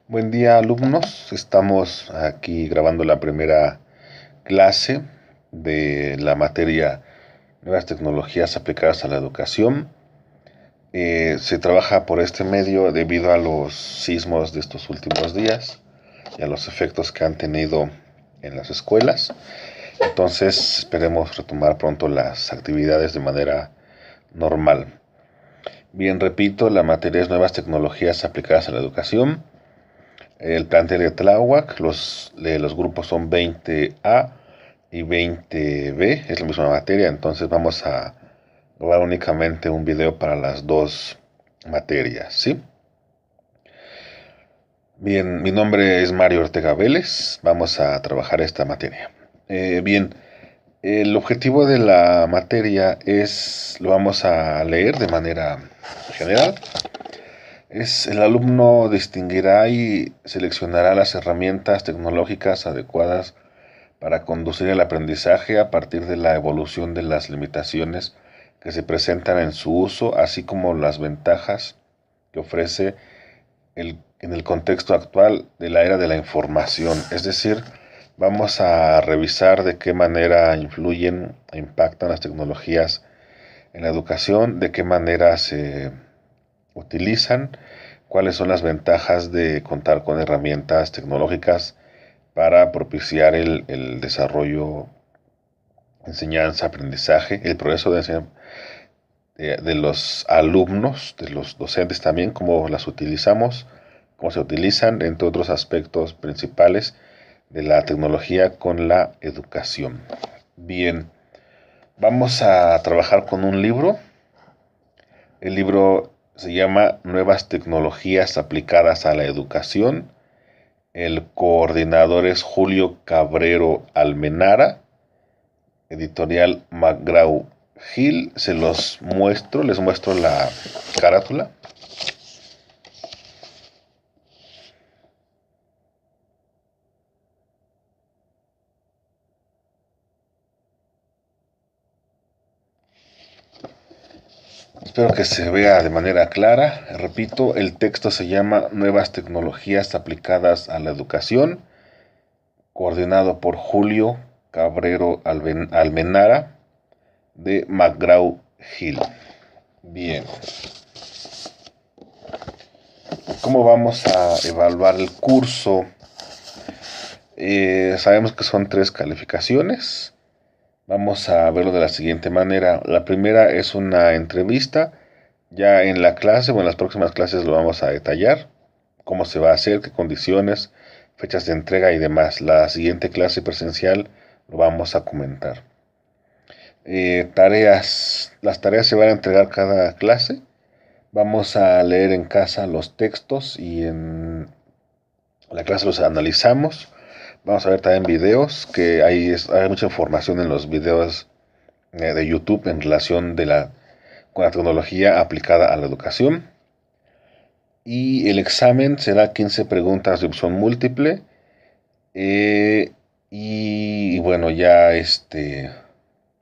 Buen día, alumnos. Estamos aquí grabando la primera clase de la materia Nuevas tecnologías aplicadas a la educación. Se trabaja por este medio debido a los sismos de estos últimos días y a los efectos que han tenido en las escuelas. Entonces, esperemos retomar pronto las actividades de manera normal. Bien, repito, la materia es Nuevas tecnologías aplicadas a la educación. El plantel de Tláhuac, los grupos son 20A y 20B, es la misma materia, entonces vamos a grabar únicamente un video para las dos materias, ¿sí? Bien, mi nombre es Mario Ortega Vélez, vamos a trabajar esta materia. Bien, el objetivo de la materia lo vamos a leer de manera general. El alumno distinguirá y seleccionará las herramientas tecnológicas adecuadas para conducir el aprendizaje a partir de la evolución de las limitaciones que se presentan en su uso, así como las ventajas que ofrece en el contexto actual de la era de la información. Es decir, vamos a revisar de qué manera influyen e impactan las tecnologías en la educación, de qué manera se utilizan, cuáles son las ventajas de contar con herramientas tecnológicas para propiciar el desarrollo, enseñanza, aprendizaje, el progreso de los alumnos, de los docentes también, cómo las utilizamos, cómo se utilizan, entre otros aspectos principales de la tecnología con la educación. Bien, vamos a trabajar con un libro. El libro se llama Nuevas tecnologías aplicadas a la educación. El coordinador es Julio Cabrero Almenara, editorial McGraw-Hill. Les muestro la carátula. Espero que se vea de manera clara. Repito, el texto se llama Nuevas tecnologías aplicadas a la educación, coordinado por Julio Cabrero Almenara, de McGraw-Hill. Bien. ¿Cómo vamos a evaluar el curso? Sabemos que son 3 calificaciones. Vamos a verlo de la siguiente manera. La primera es una entrevista. Ya en la clase o en las próximas clases lo vamos a detallar. Cómo se va a hacer, qué condiciones, fechas de entrega y demás. La siguiente clase presencial lo vamos a comentar. Tareas. Las tareas se van a entregar cada clase. Vamos a leer en casa los textos y en la clase los analizamos. Vamos a ver también videos, que hay mucha información en los videos de YouTube en relación con la tecnología aplicada a la educación. Y el examen será 15 preguntas de opción múltiple. Y bueno, ya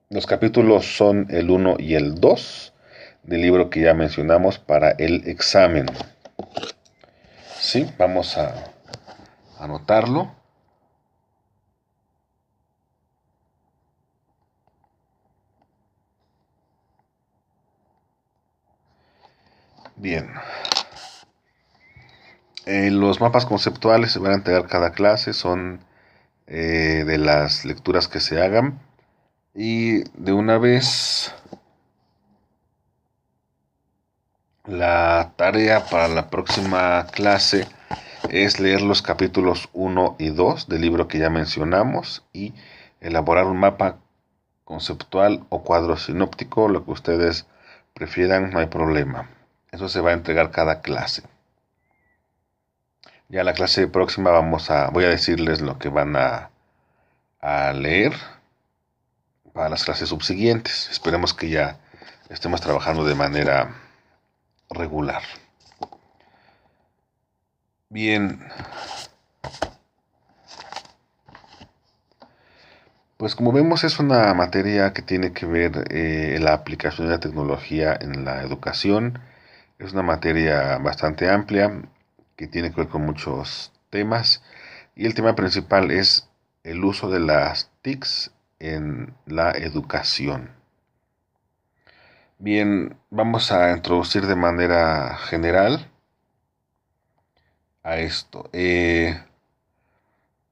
los capítulos son el 1 y el 2 del libro que ya mencionamos para el examen. Sí, vamos a anotarlo. Bien. Los mapas conceptuales se van a entregar cada clase, son de las lecturas que se hagan. Y de una vez, la tarea para la próxima clase es leer los capítulos 1 y 2 del libro que ya mencionamos y elaborar un mapa conceptual o cuadro sinóptico, lo que ustedes prefieran, no hay problema. Eso se va a entregar cada clase. Ya la clase próxima voy a decirles lo que van a leer para las clases subsiguientes. Esperemos que ya estemos trabajando de manera regular. Bien. Pues como vemos es una materia que tiene que ver la aplicación de la tecnología en la educación. Es una materia bastante amplia que tiene que ver con muchos temas. Y el tema principal es el uso de las TICs en la educación. Bien, vamos a introducir de manera general a esto.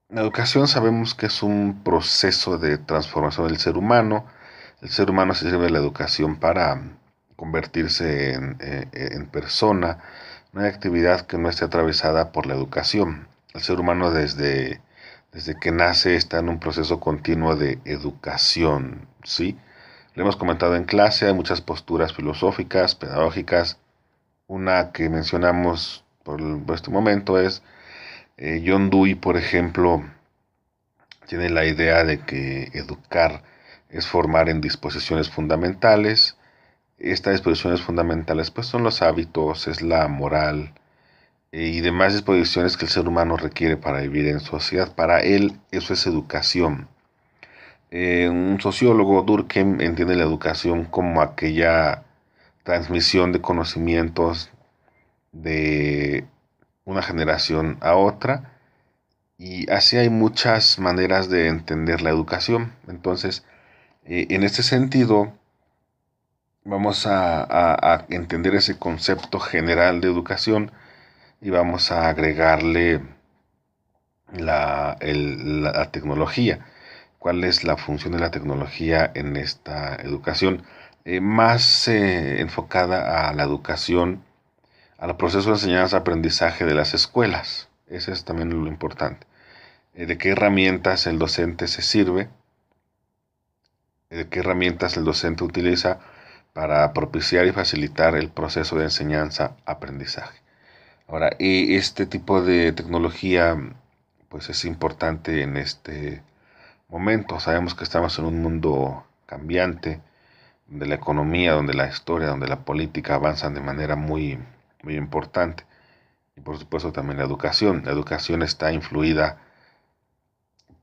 La educación sabemos que es un proceso de transformación del ser humano. El ser humano se sirve de la educación para convertirse en persona. No hay actividad que no esté atravesada por la educación. El ser humano desde que nace está en un proceso continuo de educación, ¿sí? Lo hemos comentado en clase, hay muchas posturas filosóficas, pedagógicas. Una que mencionamos por este momento es John Dewey, por ejemplo, tiene la idea de que educar es formar en disposiciones fundamentales. Estas disposiciones fundamentales pues son los hábitos, es la moral y demás disposiciones que el ser humano requiere para vivir en sociedad. Para él eso es educación. Un sociólogo, Durkheim, entiende la educación como aquella transmisión de conocimientos de una generación a otra, y así hay muchas maneras de entender la educación. Entonces, en este sentido, vamos a entender ese concepto general de educación y vamos a agregarle la tecnología. ¿Cuál es la función de la tecnología en esta educación? Más enfocada a la educación, al proceso de enseñanza-aprendizaje de las escuelas. Eso es también lo importante. De qué herramientas el docente se sirve, de qué herramientas el docente utiliza para propiciar y facilitar el proceso de enseñanza-aprendizaje. Ahora, este tipo de tecnología pues es importante en este momento. Sabemos que estamos en un mundo cambiante, donde la economía, donde la historia, donde la política avanzan de manera muy importante. Y por supuesto también la educación. La educación está influida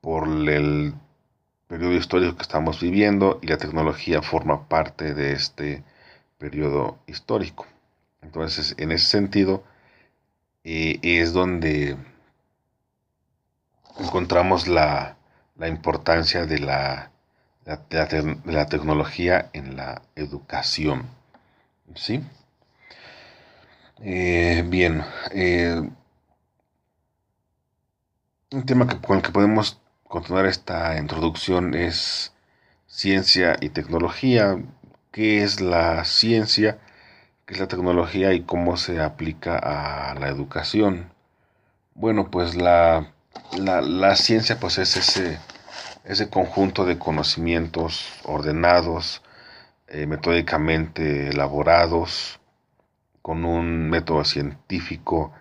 por el periodo histórico que estamos viviendo, y la tecnología forma parte de este periodo histórico. Entonces, en ese sentido, es donde encontramos la importancia de la tecnología en la educación. ¿Sí? Bien, un tema con el que podemos continuar esta introducción es ciencia y tecnología. ¿Qué es la ciencia? ¿Qué es la tecnología y cómo se aplica a la educación? Bueno, pues la ciencia pues es ese conjunto de conocimientos ordenados, metódicamente elaborados, con un método científico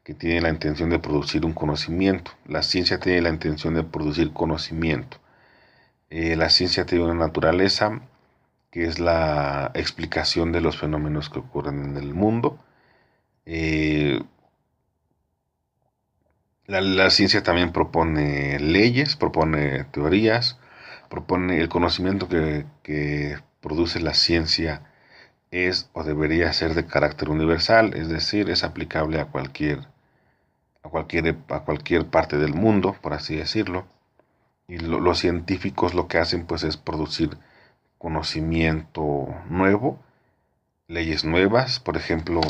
que tiene la intención de producir un conocimiento. La ciencia tiene la intención de producir conocimiento. La ciencia tiene una naturaleza que es la explicación de los fenómenos que ocurren en el mundo. Eh, la ciencia también propone leyes, propone teorías, propone el conocimiento que produce la ciencia es o debería ser de carácter universal, es decir, es aplicable a cualquier parte del mundo, por así decirlo. Y los científicos lo que hacen pues es producir conocimiento nuevo, leyes nuevas. Por ejemplo,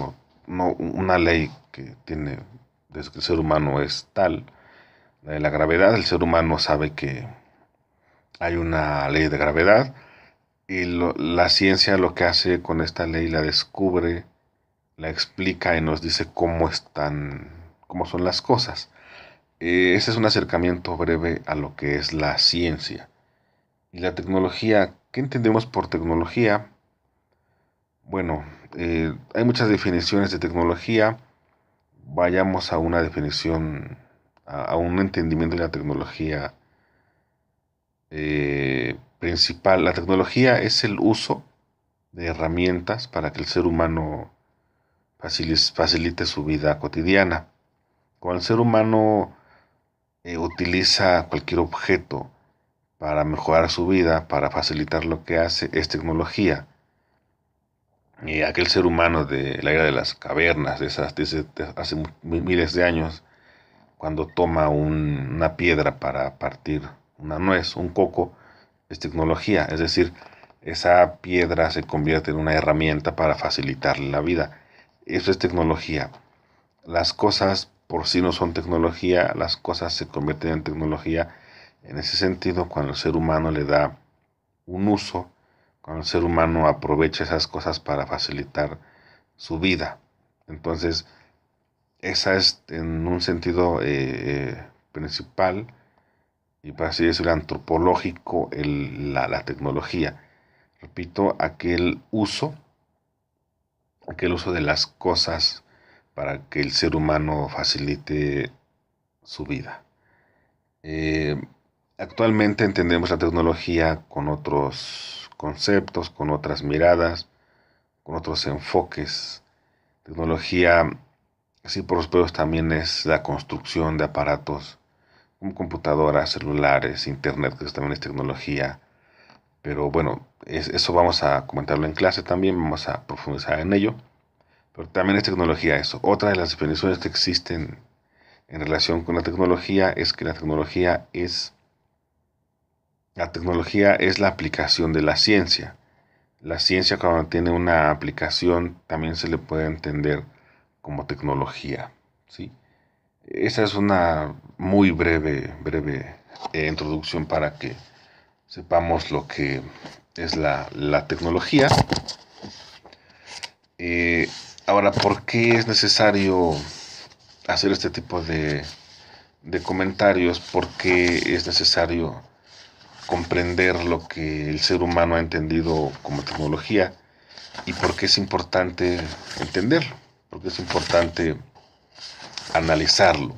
no una ley que tiene desde que el ser humano es tal, la de la gravedad. El ser humano sabe que hay una ley de gravedad, y la ciencia lo que hace con esta ley la descubre, la explica y nos dice cómo son las cosas. Ese es un acercamiento breve a lo que es la ciencia. Y la tecnología, ¿qué entendemos por tecnología? Bueno, hay muchas definiciones de tecnología. Vayamos a una definición, a un entendimiento de la tecnología principal. La tecnología es el uso de herramientas para que el ser humano facilite su vida cotidiana. Cuando el ser humano utiliza cualquier objeto para mejorar su vida, para facilitar lo que hace, es tecnología. aquel ser humano de la era de las cavernas, de hace miles de años, cuando toma una piedra para partir una nuez, un coco, es tecnología, es decir, esa piedra se convierte en una herramienta para facilitarle la vida. Eso es tecnología. Las cosas por sí no son tecnología, las cosas se convierten en tecnología en ese sentido cuando el ser humano le da un uso, cuando el ser humano aprovecha esas cosas para facilitar su vida. Entonces, esa es en un sentido principal y para así decirlo antropológico la tecnología. Repito, aquel uso de las cosas para que el ser humano facilite su vida. Eh, Actualmente entendemos la tecnología con otros conceptos, con otras miradas, con otros enfoques. Tecnología, sí, por supuesto, también es la construcción de aparatos como computadoras, celulares, internet, que eso también es tecnología. Pero bueno, eso vamos a comentarlo en clase también, vamos a profundizar en ello. Pero también es tecnología eso. Otra de las definiciones que existen en relación con la tecnología es que la tecnología es la aplicación de la ciencia. La ciencia cuando tiene una aplicación también se le puede entender como tecnología, ¿sí? Esa es una muy breve introducción para que sepamos lo que es la tecnología. Eh, Ahora, ¿por qué es necesario hacer este tipo de comentarios? ¿Por qué es necesario comprender lo que el ser humano ha entendido como tecnología? ¿Y por qué es importante entenderlo? ¿Por qué es importante analizarlo?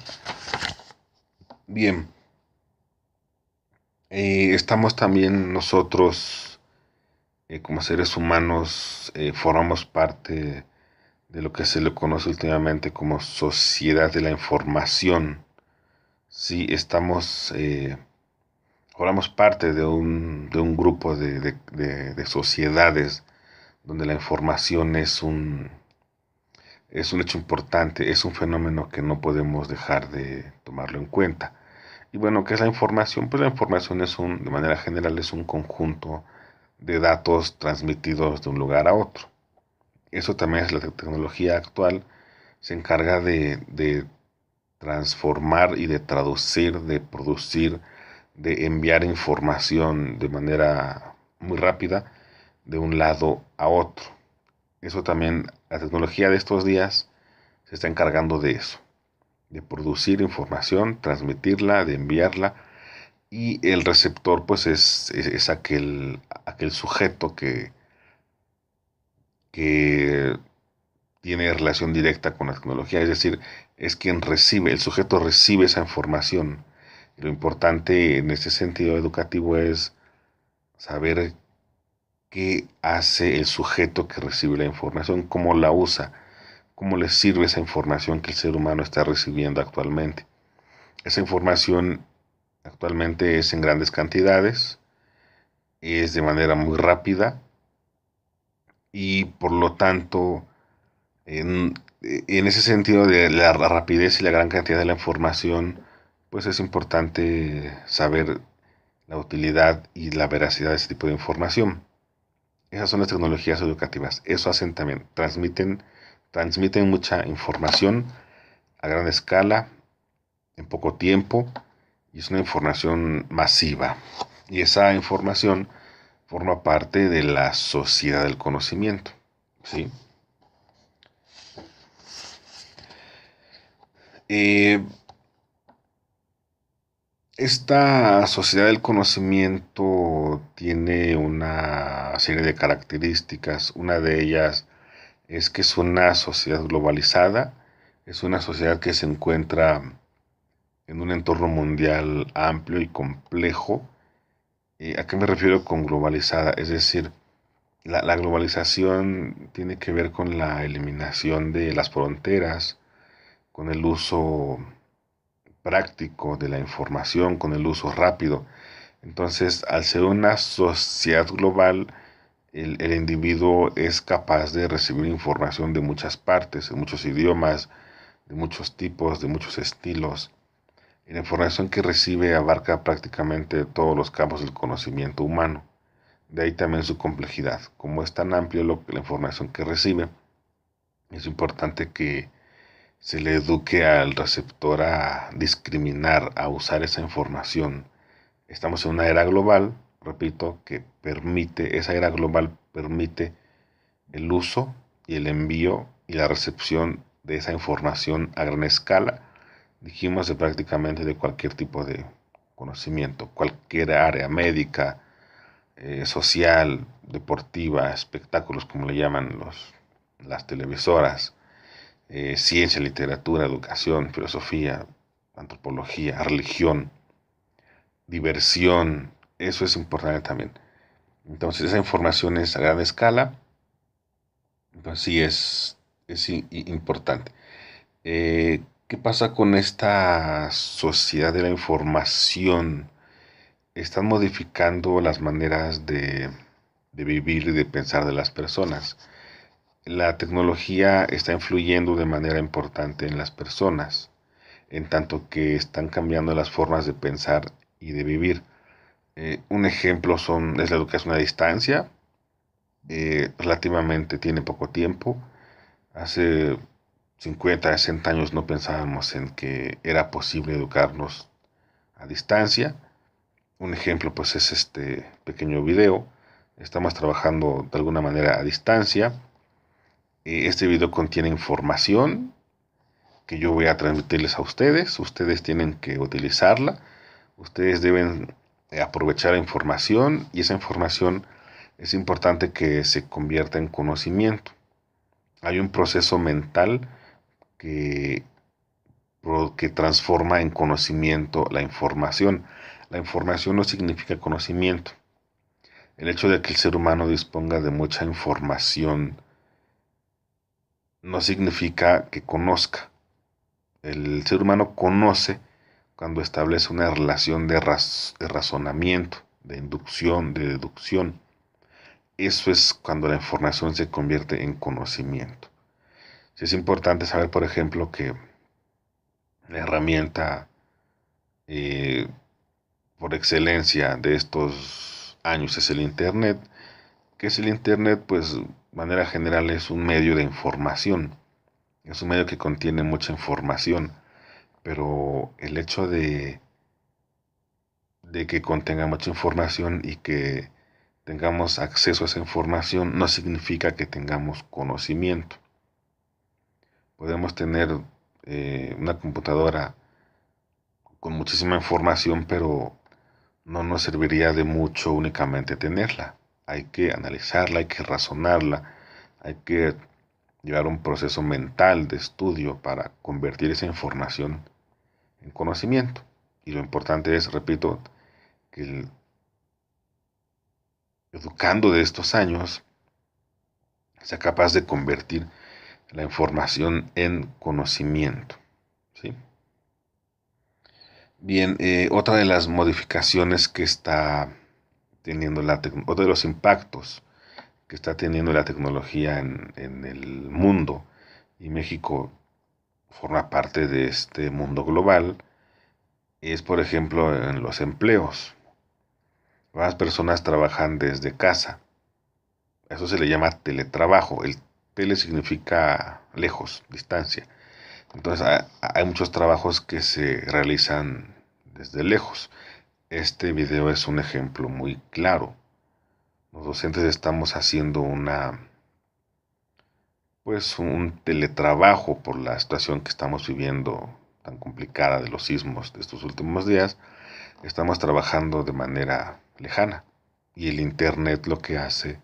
Bien, estamos también nosotros, como seres humanos, formamos parte de lo que se le conoce últimamente como sociedad de la información. Sí, formamos parte de un grupo de sociedades donde la información es un hecho importante, es un fenómeno que no podemos dejar de tomarlo en cuenta. Y bueno, ¿qué es la información? Pues la información de manera general, es un conjunto de datos transmitidos de un lugar a otro. Eso también es la tecnología actual, se encarga de transformar y de traducir, de producir, de enviar información de manera muy rápida de un lado a otro. Eso también, la tecnología de estos días se está encargando de eso, de producir información, transmitirla, de enviarla, y el receptor pues es aquel sujeto que tiene relación directa con la tecnología, es decir, es quien recibe, el sujeto recibe esa información. Y lo importante en este sentido educativo es saber qué hace el sujeto que recibe la información, cómo la usa, cómo le sirve esa información que el ser humano está recibiendo actualmente. Esa información actualmente es en grandes cantidades, es de manera muy rápida y por lo tanto, en ese sentido de la rapidez y la gran cantidad de la información, pues es importante saber la utilidad y la veracidad de ese tipo de información. Esas son las tecnologías educativas. Eso hacen también, transmiten mucha información a gran escala, en poco tiempo, y es una información masiva. Y esa información forma parte de la sociedad del conocimiento, ¿sí? Eh, Esta sociedad del conocimiento tiene una serie de características. Una de ellas es que es una sociedad globalizada, es una sociedad que se encuentra en un entorno mundial amplio y complejo. ¿A qué me refiero con globalizada? Es decir, la globalización tiene que ver con la eliminación de las fronteras, con el uso práctico de la información, con el uso rápido. Entonces, al ser una sociedad global, El individuo es capaz de recibir información de muchas partes, de muchos idiomas, de muchos tipos, de muchos estilos. Y la información que recibe abarca prácticamente todos los campos del conocimiento humano. De ahí también su complejidad. Como es tan amplio la información que recibe, es importante que se le eduque al receptor a discriminar, a usar esa información. Estamos en una era global, repito, que permite, esa era global permite el uso y el envío y la recepción de esa información a gran escala, dijimos, de prácticamente de cualquier tipo de conocimiento, cualquier área médica, social, deportiva, espectáculos, como le llaman las televisoras, ciencia, literatura, educación, filosofía, antropología, religión, diversión, eso es importante también. Entonces esa información es a gran escala, entonces sí es importante. ¿Qué pasa con esta sociedad de la información? Están modificando las maneras de vivir y de pensar de las personas. La tecnología está influyendo de manera importante en las personas, en tanto que están cambiando las formas de pensar y de vivir. Un ejemplo es la educación a distancia. Relativamente tiene poco tiempo. Hace 50, 60 años no pensábamos en que era posible educarnos a distancia. Un ejemplo pues es este pequeño video. Estamos trabajando de alguna manera a distancia. Este video contiene información que yo voy a transmitirles a ustedes. Ustedes tienen que utilizarla. Ustedes deben aprovechar la información y esa información es importante que se convierta en conocimiento. Hay un proceso mental que transforma en conocimiento la información. La información no significa conocimiento. El hecho de que el ser humano disponga de mucha información no significa que conozca. El ser humano conoce cuando establece una relación de razonamiento, de inducción, de deducción. Eso es cuando la información se convierte en conocimiento. Sí, es importante saber, por ejemplo, que la herramienta por excelencia de estos años es el Internet. ¿Qué es el Internet? Pues de manera general es un medio de información. Es un medio que contiene mucha información, pero el hecho de que contenga mucha información y que tengamos acceso a esa información no significa que tengamos conocimiento. Podemos tener una computadora con muchísima información, pero no nos serviría de mucho únicamente tenerla. Hay que analizarla, hay que razonarla, hay que llevar un proceso mental de estudio para convertir esa información en conocimiento. Y lo importante es, repito, que el educando de estos años sea capaz de convertir la información en conocimiento. ¿Sí? Bien, otra de las modificaciones que está teniendo otro de los impactos que está teniendo la tecnología en el mundo, y México forma parte de este mundo global, es por ejemplo en los empleos. Las personas trabajan desde casa. Eso se le llama teletrabajo. El tele significa lejos, distancia. Entonces hay muchos trabajos que se realizan desde lejos. Este video es un ejemplo muy claro. Los docentes estamos haciendo un teletrabajo por la situación que estamos viviendo tan complicada de los sismos de estos últimos días. Estamos trabajando de manera lejana y el Internet lo que hace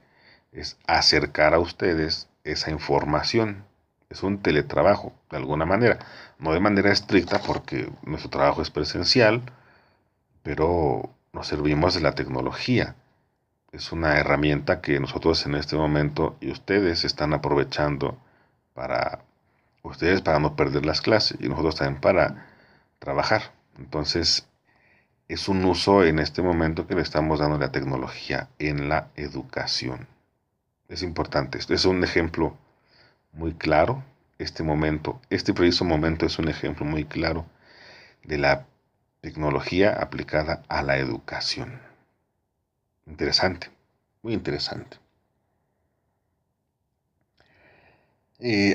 es acercar a ustedes esa información. Es un teletrabajo, de alguna manera. No de manera estricta porque nuestro trabajo es presencial, pero nos servimos de la tecnología. Es una herramienta que nosotros en este momento y ustedes están aprovechando para ustedes para no perder las clases y nosotros también para trabajar. Entonces, es un uso en este momento que le estamos dando a la tecnología en la educación. Es importante. Esto es un ejemplo muy claro. Este preciso momento es un ejemplo muy claro de la tecnología aplicada a la educación. Interesante, muy interesante.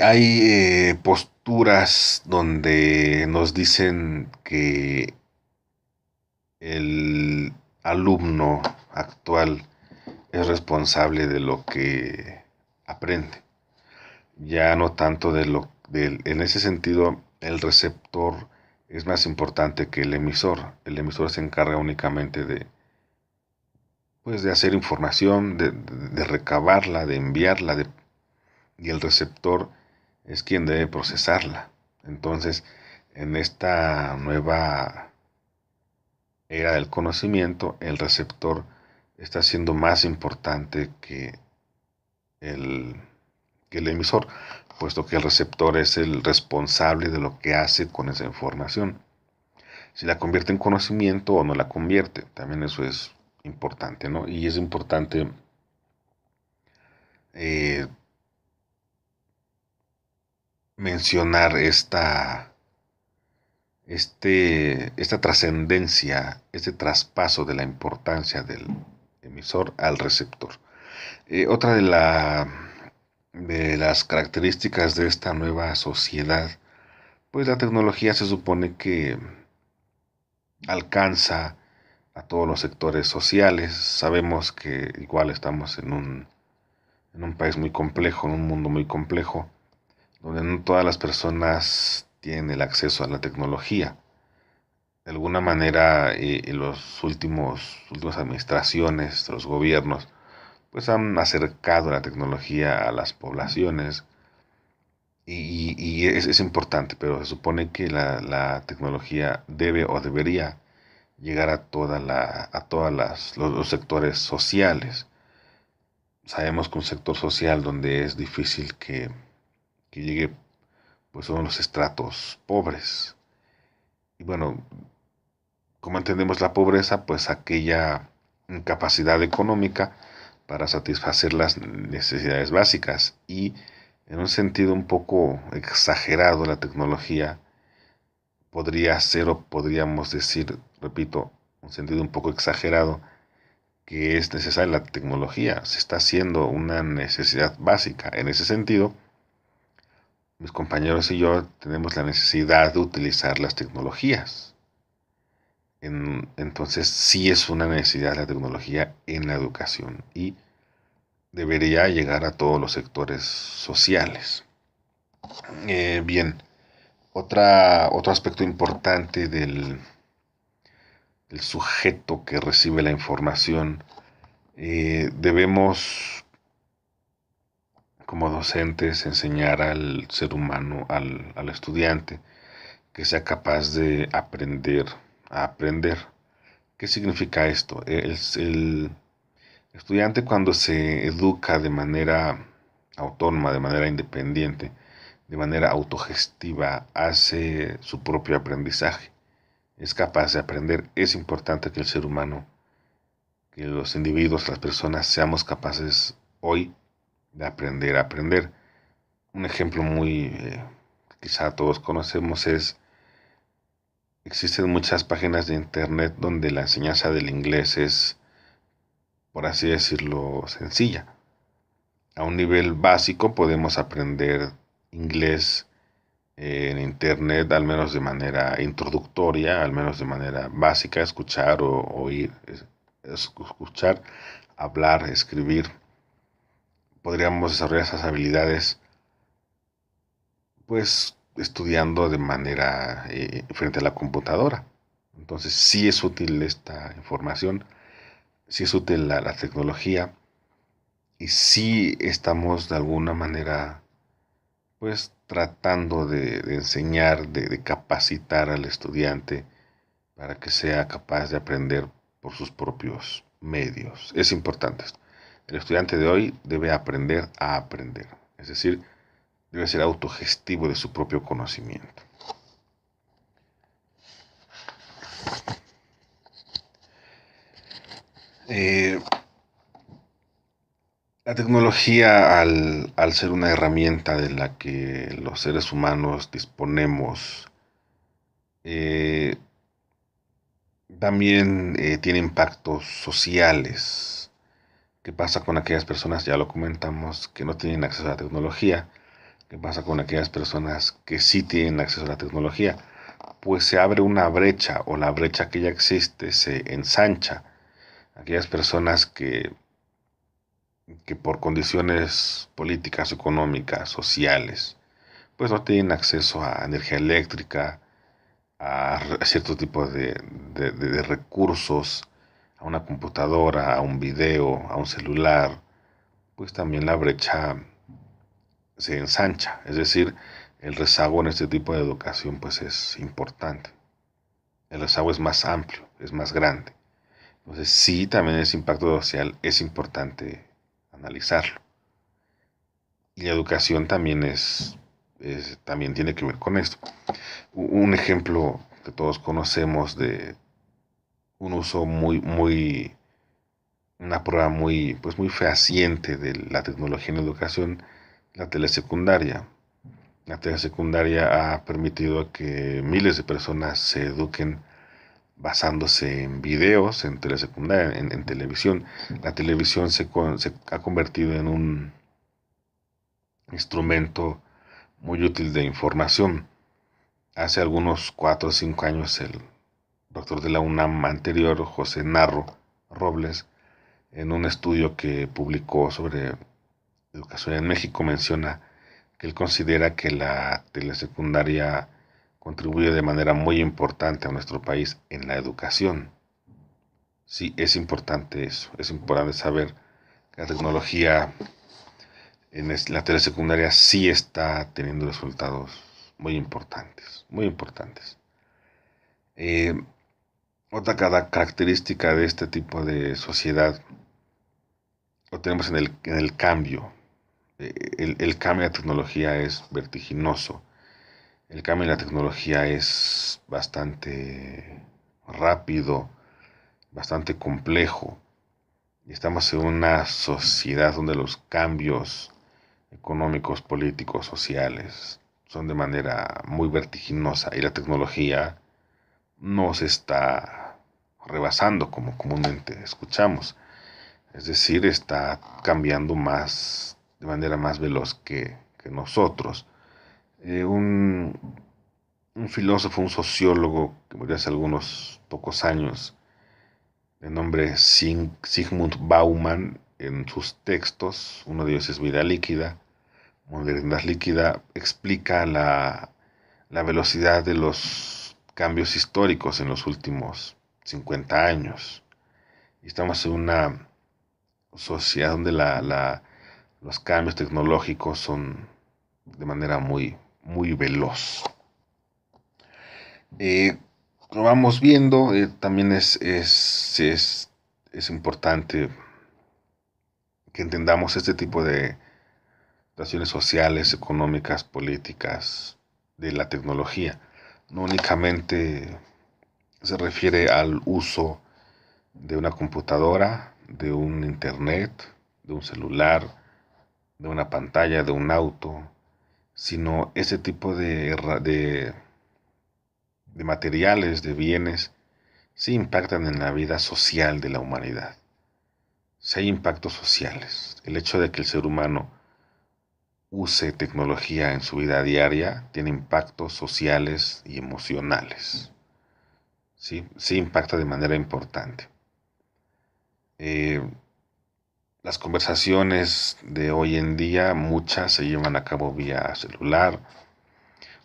Hay posturas donde nos dicen que el alumno actual es responsable de lo que aprende. Ya no tanto en ese sentido, el receptor es más importante que el emisor. El emisor se encarga únicamente de hacer información, de recabarla, de enviarla, y el receptor es quien debe procesarla. Entonces, en esta nueva era del conocimiento, el receptor está siendo más importante el, que el emisor, puesto que el receptor es el responsable de lo que hace con esa información. Si la convierte en conocimiento o no la convierte, también eso es importante, ¿no? Y es importante eh, mencionar esta trascendencia, este traspaso de la importancia del emisor al receptor. Otra de las características de esta nueva sociedad, pues la tecnología se supone que alcanza a todos los sectores sociales. Sabemos que igual estamos en un país muy complejo, en un mundo muy complejo, donde no todas las personas tienen el acceso a la tecnología. De alguna manera, en los últimas administraciones, los gobiernos, pues han acercado la tecnología a las poblaciones y es importante, pero se supone que la tecnología debe o debería llegar a todas los sectores sociales. Sabemos que un sector social donde es difícil que llegue, pues son los estratos pobres. Y bueno, como entendemos la pobreza, pues aquella incapacidad económica para satisfacer las necesidades básicas. Y en un sentido un poco exagerado, la tecnología podría ser, o podríamos decir, repito, un sentido un poco exagerado, que es necesaria la tecnología. Se está haciendo una necesidad básica. En ese sentido, mis compañeros y yo tenemos la necesidad de utilizar las tecnologías. Entonces sí es una necesidad la tecnología en la educación y debería llegar a todos los sectores sociales. Bien, otro aspecto importante del sujeto que recibe la información, debemos como docentes enseñar al ser humano, al estudiante, que sea capaz de aprender a aprender. ¿Qué significa esto? El estudiante, cuando se educa de manera autónoma, de manera independiente, de manera autogestiva, hace su propio aprendizaje. Es capaz de aprender. Es importante que el ser humano, que los individuos, las personas, seamos capaces hoy de aprender a aprender. Un ejemplo muy quizá todos conocemos es, existen muchas páginas de internet donde la enseñanza del inglés es, por así decirlo, sencilla. A un nivel básico podemos aprender inglés en internet, al menos de manera introductoria, al menos de manera básica, escuchar o oír, escuchar, hablar, escribir. Podríamos desarrollar esas habilidades pues estudiando de manera frente a la computadora. Entonces sí es útil esta información, sí es útil la tecnología y sí estamos de alguna manera pues tratando de enseñar, de capacitar al estudiante para que sea capaz de aprender por sus propios medios. Es importante esto. El estudiante de hoy debe aprender a aprender, es decir, debe ser autogestivo de su propio conocimiento. Eh, La tecnología, al ser una herramienta de la que los seres humanos disponemos, eh, también tiene impactos sociales. ¿Qué pasa con aquellas personas, ya lo comentamos, que no tienen acceso a la tecnología? ¿Qué pasa con aquellas personas que sí tienen acceso a la tecnología? Pues se abre una brecha, o la brecha que ya existe se ensancha. Aquellas personas que por condiciones políticas, económicas, sociales, pues no tienen acceso a energía eléctrica, a cierto tipo de recursos, a una computadora, a un video, a un celular, pues también la brecha se ensancha. Es decir, el rezago en este tipo de educación pues es importante. El rezago es más amplio, es más grande. Entonces sí, también ese impacto social es importante analizarlo. Y la educación también también tiene que ver con esto. Un ejemplo que todos conocemos de un uso una prueba pues muy fehaciente de la tecnología en educación, la telesecundaria. La telesecundaria ha permitido que miles de personas se eduquen basándose en videos, en telesecundaria, en televisión. La televisión se ha convertido en un instrumento muy útil de información. Hace algunos 4 o 5 años el doctor de la UNAM anterior, José Narro Robles, en un estudio que publicó sobre educación en México, menciona que él considera que la telesecundaria contribuye de manera muy importante a nuestro país en la educación. Sí, es importante eso, es importante saber que la tecnología en la telesecundaria sí está teniendo resultados muy importantes, muy importantes. Eh, Otra característica de este tipo de sociedad lo tenemos en el cambio. El cambio de la tecnología es vertiginoso. El cambio en la tecnología es bastante rápido, bastante complejo. Y estamos en una sociedad donde los cambios económicos, políticos, sociales son de manera muy vertiginosa y la tecnología nos está rebasando como comúnmente escuchamos. Es decir, está cambiando más, de manera más veloz que nosotros. Eh, un, un filósofo, un sociólogo que murió hace algunos pocos años, de nombre Sigmund Bauman, en sus textos, uno de ellos es Vida Líquida, Modernidad Líquida, explica la velocidad de los cambios históricos en los últimos 50 años. Y estamos en una sociedad donde los cambios tecnológicos son de manera muy veloz. Lo vamos viendo, también es importante que entendamos este tipo de situaciones sociales, económicas, políticas de la tecnología. No únicamente se refiere al uso de una computadora, de un internet, de un celular, de una pantalla, de un auto, sino ese tipo de materiales, de bienes, sí impactan en la vida social de la humanidad. Si hay impactos sociales, el hecho de que el ser humano use tecnología en su vida diaria tiene impactos sociales y emocionales. Sí, sí impacta de manera importante. Eh, las conversaciones de hoy en día, muchas se llevan a cabo vía celular.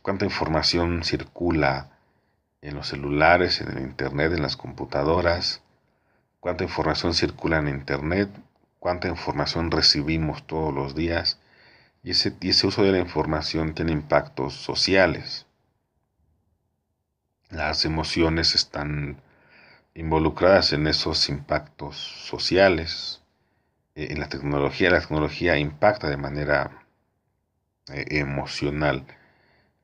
¿Cuánta información circula en los celulares, en el internet, en las computadoras? ¿Cuánta información circula en internet? ¿Cuánta información recibimos todos los días? Y ese uso de la información tiene impactos sociales. Las emociones están involucradas en esos impactos sociales. En la tecnología impacta de manera emocional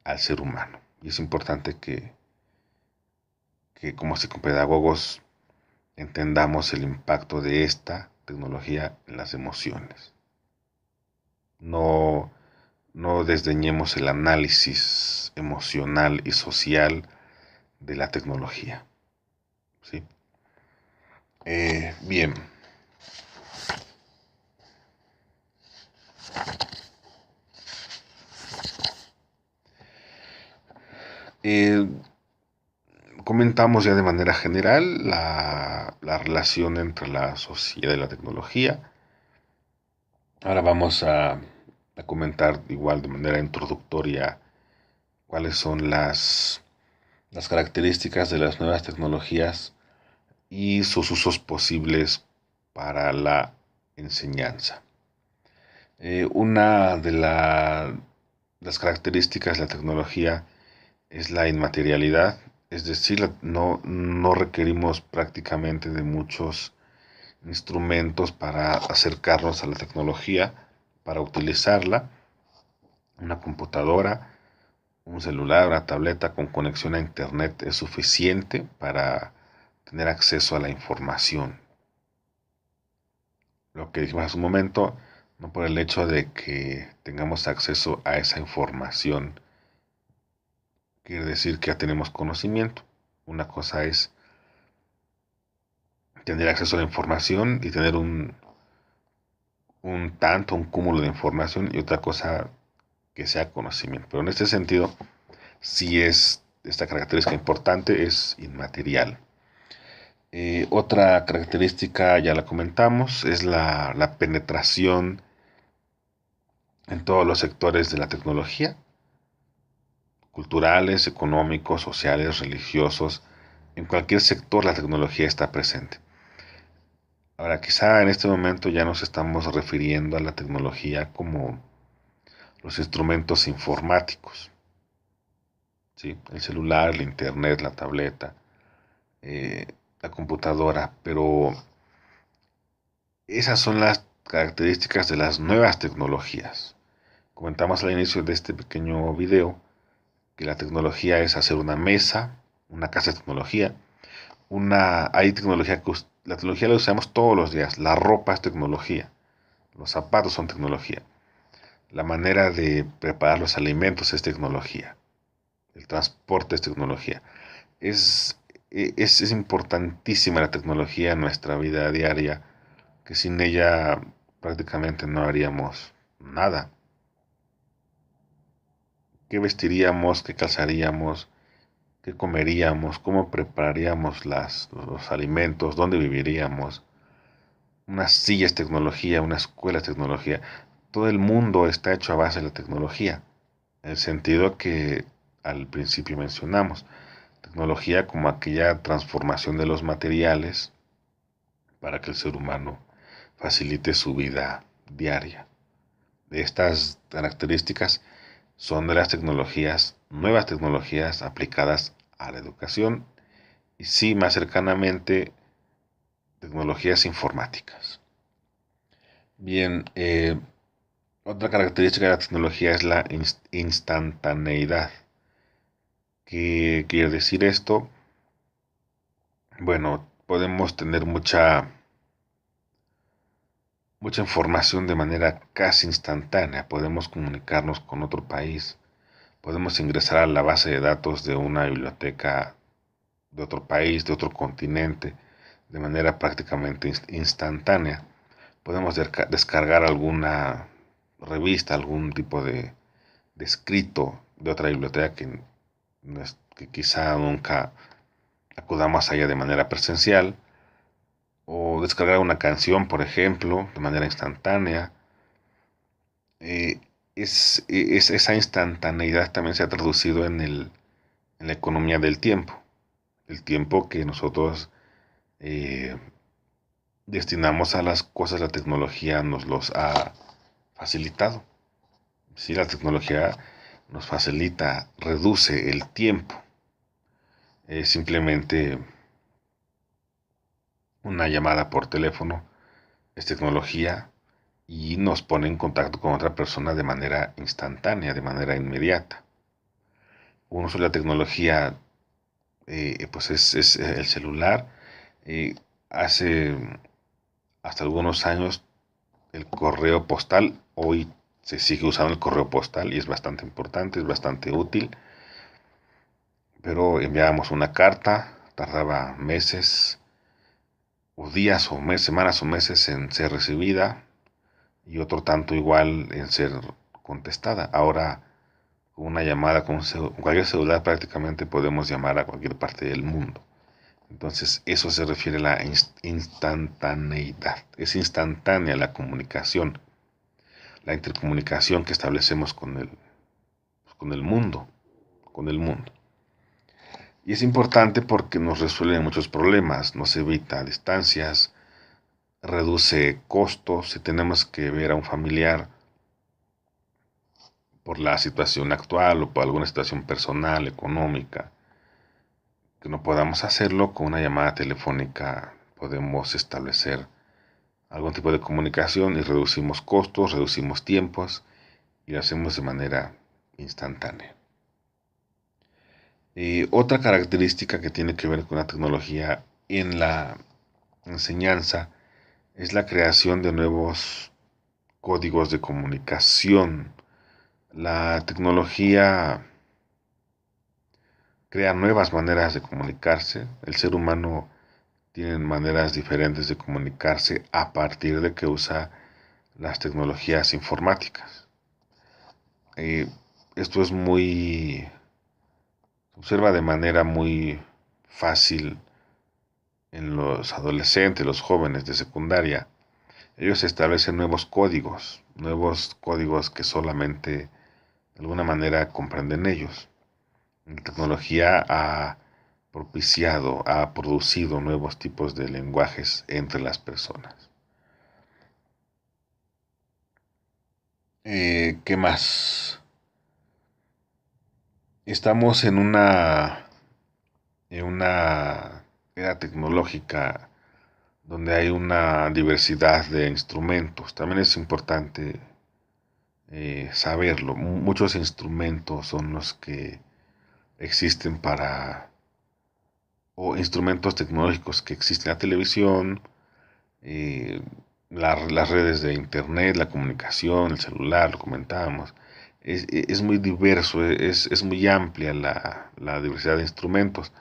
al ser humano. Y es importante que como psicopedagogos entendamos el impacto de esta tecnología en las emociones. No, no desdeñemos el análisis emocional y social de la tecnología. ¿Sí? Bien. Eh, Comentamos ya de manera general la relación entre la sociedad y la tecnología. Ahora vamos a comentar igual de manera introductoria cuáles son las características de las nuevas tecnologías y sus usos posibles para la enseñanza. Una de las características de la tecnología es la inmaterialidad, es decir, no requerimos prácticamente de muchos instrumentos para acercarnos a la tecnología, para utilizarla. Una computadora, un celular, una tableta con conexión a internet es suficiente para tener acceso a la información. Lo que dijimos hace un momento, no por el hecho de que tengamos acceso a esa información, quiere decir que ya tenemos conocimiento. Una cosa es tener acceso a la información y tener un cúmulo de información, y otra cosa que sea conocimiento. Pero en este sentido, sí es esta característica importante, es inmaterial. Otra característica, ya la comentamos, es la penetración en todos los sectores de la tecnología, culturales, económicos, sociales, religiosos. En cualquier sector la tecnología está presente. Ahora, quizá en este momento ya nos estamos refiriendo a la tecnología como los instrumentos informáticos, ¿sí? El celular, el internet, la tableta, eh, la computadora, pero esas son las características de las nuevas tecnologías. Comentamos al inicio de este pequeño video que la tecnología es hacer una mesa, una casa de tecnología, hay tecnología la tecnología la usamos todos los días, la ropa es tecnología, los zapatos son tecnología, la manera de preparar los alimentos es tecnología, el transporte es tecnología. Es importantísima la tecnología en nuestra vida diaria, que sin ella prácticamente no haríamos nada. ¿Qué vestiríamos? ¿Qué calzaríamos? ¿Qué comeríamos? ¿Cómo prepararíamos los alimentos? ¿Dónde viviríamos? Una silla es tecnología, una escuela es tecnología. Todo el mundo está hecho a base de la tecnología, en el sentido que al principio mencionamos. Tecnología como aquella transformación de los materiales para que el ser humano facilite su vida diaria. Estas características son de las tecnologías, nuevas tecnologías aplicadas a la educación y sí más cercanamente tecnologías informáticas. Bien, otra característica de la tecnología es la instantaneidad. ¿Qué quiere decir esto? Bueno, podemos tener mucha información de manera casi instantánea. Podemos comunicarnos con otro país. Podemos ingresar a la base de datos de una biblioteca de otro país, de otro continente, de manera prácticamente instantánea. Podemos descargar alguna revista, algún tipo de escrito de otra biblioteca que quizá nunca acudamos allá de manera presencial, o descargar una canción, por ejemplo, de manera instantánea. Eh, esa instantaneidad también se ha traducido en la economía del tiempo. El tiempo que nosotros eh, destinamos a las cosas, la tecnología nos los ha facilitado. Sí, la tecnología nos facilita, reduce el tiempo. Simplemente una llamada por teléfono es tecnología y nos pone en contacto con otra persona de manera instantánea, de manera inmediata. Un uso de la tecnología pues es el celular. Hace hasta algunos años el correo postal, hoy se sigue usando el correo postal y es bastante importante, es bastante útil, pero enviábamos una carta, tardaba meses o días o meses, semanas o meses en ser recibida y otro tanto igual en ser contestada. Ahora con una llamada con cualquier celular prácticamente podemos llamar a cualquier parte del mundo. Entonces eso se refiere a la instantaneidad. Es instantánea la comunicación, la intercomunicación que establecemos con el mundo, con el mundo. Y es importante porque nos resuelve muchos problemas, nos evita distancias, reduce costos. Si tenemos que ver a un familiar por la situación actual o por alguna situación personal, económica, que no podamos hacerlo, con una llamada telefónica podemos establecer algún tipo de comunicación y reducimos costos, reducimos tiempos y lo hacemos de manera instantánea. Otra característica que tiene que ver con la tecnología en la enseñanza es la creación de nuevos códigos de comunicación. La tecnología crea nuevas maneras de comunicarse. El ser humano tiene maneras diferentes de comunicarse a partir de que usa las tecnologías informáticas. Esto es muy... se observa de manera muy fácil en los adolescentes, los jóvenes de secundaria. Ellos establecen nuevos códigos que solamente de alguna manera comprenden ellos. La tecnología ha propiciado, ha producido nuevos tipos de lenguajes entre las personas. ¿Qué más? Estamos en una era tecnológica donde hay una diversidad de instrumentos. También es importante saberlo. Muchos instrumentos son los que existen o instrumentos tecnológicos que existen en la televisión, eh, las redes de internet, la comunicación, el celular, lo comentábamos. Es muy diverso, es muy amplia la diversidad de instrumentos.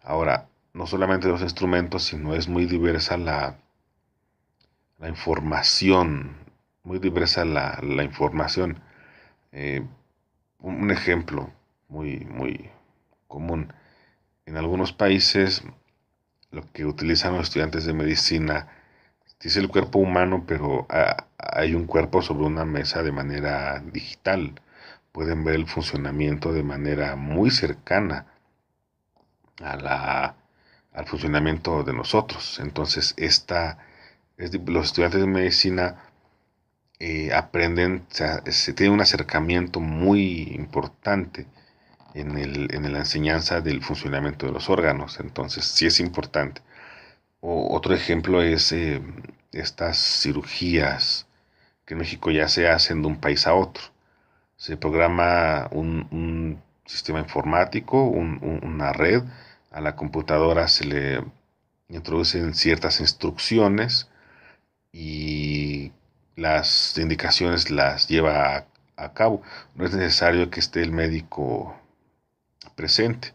Ahora, no solamente los instrumentos, sino es muy diversa la información, muy diversa la información. Eh, un ejemplo muy común. En algunos países, lo que utilizan los estudiantes de medicina es el cuerpo humano, pero hay un cuerpo sobre una mesa de manera digital. Pueden ver el funcionamiento de manera muy cercana a al funcionamiento de nosotros. Entonces, los estudiantes de medicina aprenden, se tiene un acercamiento muy importante en la enseñanza del funcionamiento de los órganos. Entonces, sí es importante. Otro ejemplo es estas cirugías que en México ya se hacen de un país a otro. Se programa un sistema informático, una red. A la computadora se le introducen ciertas instrucciones y las indicaciones las lleva a cabo. No es necesario que esté el médico presente.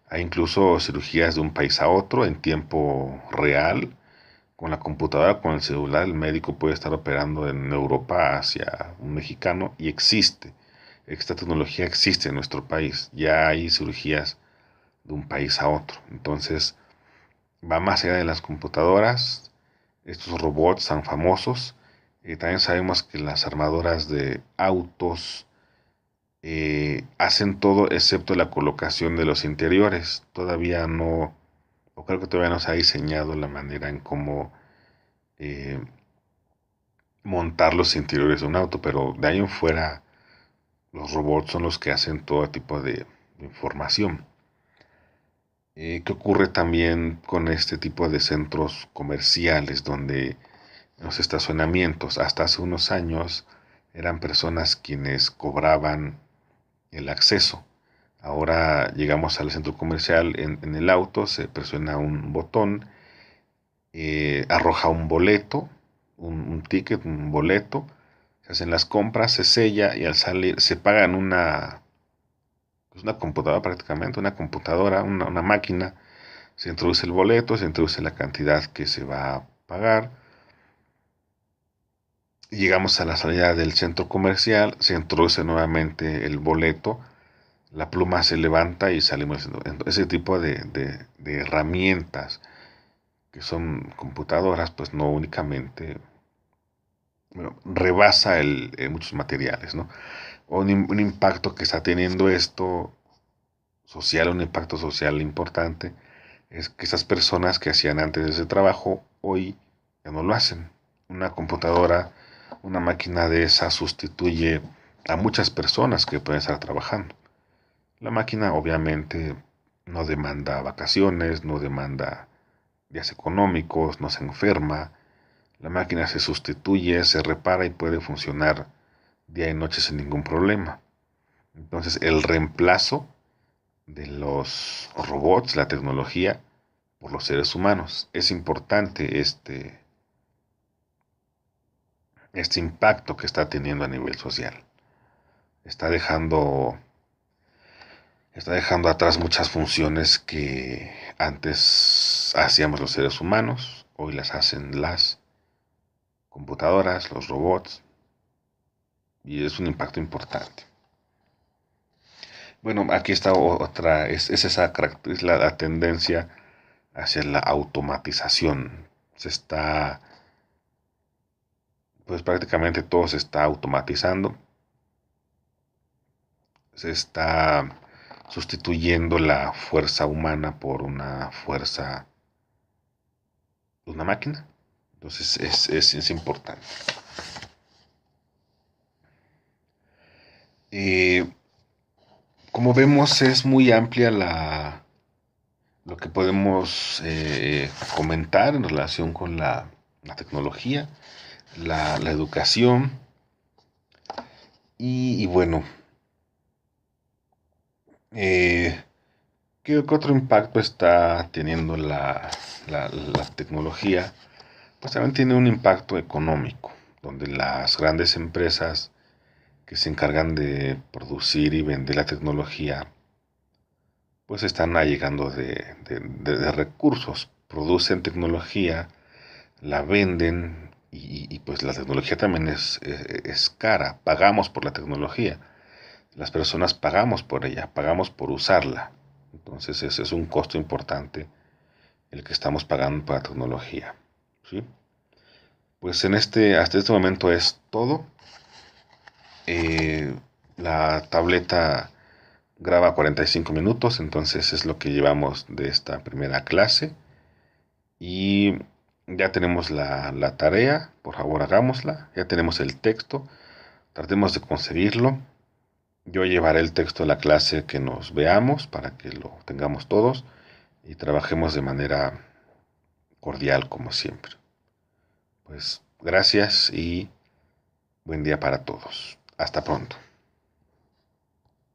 Hay incluso cirugías de un país a otro en tiempo real. Con la computadora, con el celular, el médico puede estar operando en Europa hacia un mexicano y existe. Esta tecnología existe en nuestro país. Ya hay cirugías de un país a otro. Entonces, va más allá de las computadoras. Estos robots tan famosos. También sabemos que las armadoras de autos hacen todo excepto la colocación de los interiores. Todavía no, o creo que todavía no se ha diseñado la manera en cómo eh, montar los interiores de un auto, pero de ahí en fuera los robots son los que hacen todo tipo de información. ¿Qué ocurre también con este tipo de centros comerciales donde los estacionamientos hasta hace unos años eran personas quienes cobraban el acceso? Ahora llegamos al centro comercial en el auto, se presiona un botón, arroja un boleto, un ticket, un boleto, Se hacen las compras, se sella y al salir se paga en una computadora prácticamente, una computadora, una máquina. Se introduce el boleto, se introduce la cantidad que se va a pagar. Llegamos a la salida del centro comercial, se introduce nuevamente el boleto, la pluma se levanta y salimos. Ese tipo de herramientas que son computadoras, pues no únicamente, bueno, rebasa muchos materiales, ¿no? Un impacto que está teniendo esto social, un impacto social importante, es que esas personas que hacían antes ese trabajo, hoy ya no lo hacen. Una computadora, una máquina de esa sustituye a muchas personas que pueden estar trabajando. La máquina obviamente no demanda vacaciones, no demanda días económicos, no se enferma. La máquina se sustituye, se repara y puede funcionar día y noche sin ningún problema. Entonces el reemplazo de los robots, la tecnología, por los seres humanos. Es importante este impacto que está teniendo a nivel social. Está dejando, está dejando atrás muchas funciones que antes hacíamos los seres humanos, hoy las hacen las computadoras, los robots, y es un impacto importante. Bueno, aquí está otra, es esa característica, la tendencia hacia la automatización. Pues prácticamente todo se está automatizando, se está sustituyendo la fuerza humana por una fuerza de una máquina. Entonces es importante. Eh, Como vemos, es muy amplia lo que podemos comentar en relación con la tecnología, la educación y bueno, eh, ¿qué otro impacto está teniendo la tecnología? Pues también tiene un impacto económico, donde las grandes empresas que se encargan de producir y vender la tecnología, pues están allegando de recursos, producen tecnología, la venden pues la tecnología también es cara, pagamos por la tecnología, las personas pagamos por ella, pagamos por usarla, entonces ese es un costo importante el que estamos pagando por la tecnología, ¿sí? Pues hasta este momento es todo. Eh, la tableta graba 45 minutos, entonces es lo que llevamos de esta primera clase. Y ya tenemos la tarea, por favor hagámosla. Ya tenemos el texto, tratemos de conseguirlo. Yo llevaré el texto a la clase que nos veamos para que lo tengamos todos y trabajemos de manera cordial como siempre. Pues gracias y buen día para todos. Hasta pronto.